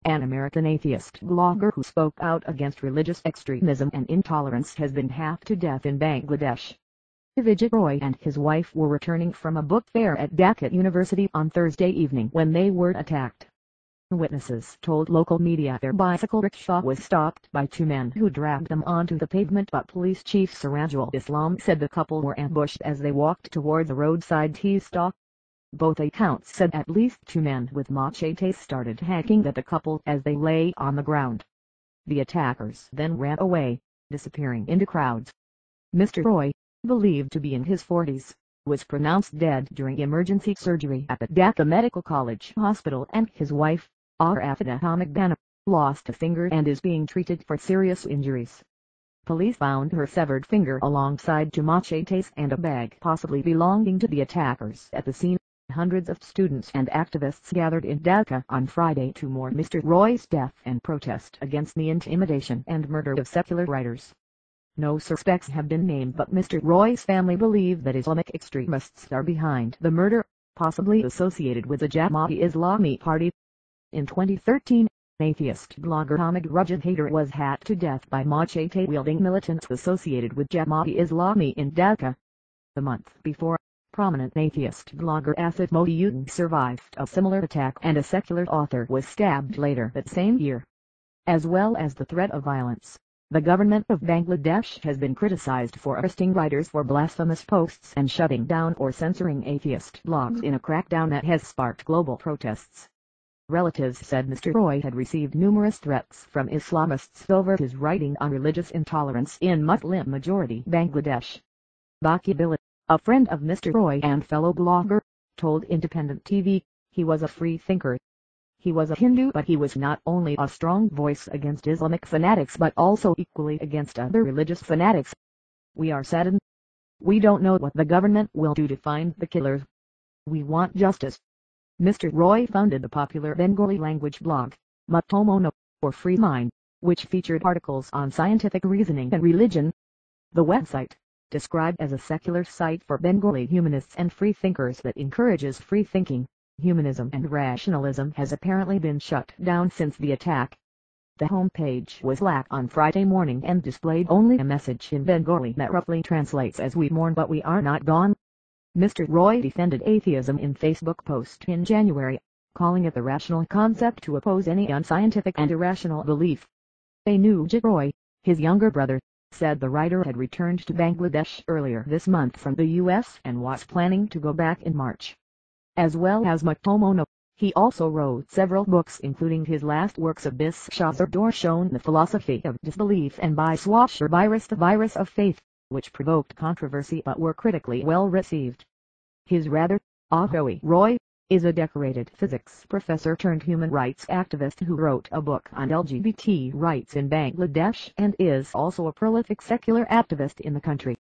an American atheist blogger who spoke out against religious extremism and intolerance, has been hacked to death in Bangladesh. Avijit Roy and his wife were returning from a book fair at Dhaka University on Thursday evening when they were attacked. Witnesses told local media their bicycle rickshaw was stopped by two men who dragged them onto the pavement, but Police Chief Sirajul Islam said the couple were ambushed as they walked toward the roadside tea stall. Both accounts said at least two men with machetes started hacking at the couple as they lay on the ground. The attackers then ran away, disappearing into crowds. Mr. Roy, believed to be in his 40s, was pronounced dead during emergency surgery at the Dhaka Medical College Hospital, and his wife, Atheist, lost a finger and is being treated for serious injuries. Police found her severed finger alongside two machetes and a bag possibly belonging to the attackers at the scene. Hundreds of students and activists gathered in Dhaka on Friday to mourn Mr. Roy's death and protest against the intimidation and murder of secular writers. No suspects have been named, but Mr. Roy's family believe that Islamic extremists are behind the murder, possibly associated with the Jamaat-e-Islami party. In 2013, atheist blogger Avijit Roy was hacked to death by machete-wielding militants associated with Jamaat-e-Islami in Dhaka. The month before, prominent atheist blogger Avijit Roy survived a similar attack, and a secular author was stabbed later that same year. As well as the threat of violence, the government of Bangladesh has been criticized for arresting writers for blasphemous posts and shutting down or censoring atheist blogs in a crackdown that has sparked global protests. Relatives said Mr. Roy had received numerous threats from Islamists over his writing on religious intolerance in Muslim-majority Bangladesh. Baki, a friend of Mr. Roy and fellow blogger, told Independent TV, he was a free thinker. He was a Hindu, but he was not only a strong voice against Islamic fanatics but also equally against other religious fanatics. We are saddened. We don't know what the government will do to find the killers. We want justice. Mr. Roy founded the popular Bengali language blog, Matomono, or Free Mind, which featured articles on scientific reasoning and religion. The website, described as a secular site for Bengali humanists and free thinkers that encourages free thinking, humanism and rationalism, has apparently been shut down since the attack. The homepage was hacked on Friday morning and displayed only a message in Bengali that roughly translates as "We mourn but we are not gone." Mr. Roy defended atheism in Facebook post in January, calling it the rational concept to oppose any unscientific and irrational belief. Avijit Roy, his younger brother, said the writer had returned to Bangladesh earlier this month from the US and was planning to go back in March. As well as Matomono, he also wrote several books, including his last works of Bishwasar shown the philosophy of disbelief and Biswasar virus, the virus of faith, which provoked controversy but were critically well received. His brother, Avijit Roy, is a decorated physics professor turned human rights activist who wrote a book on LGBT rights in Bangladesh and is also a prolific secular activist in the country.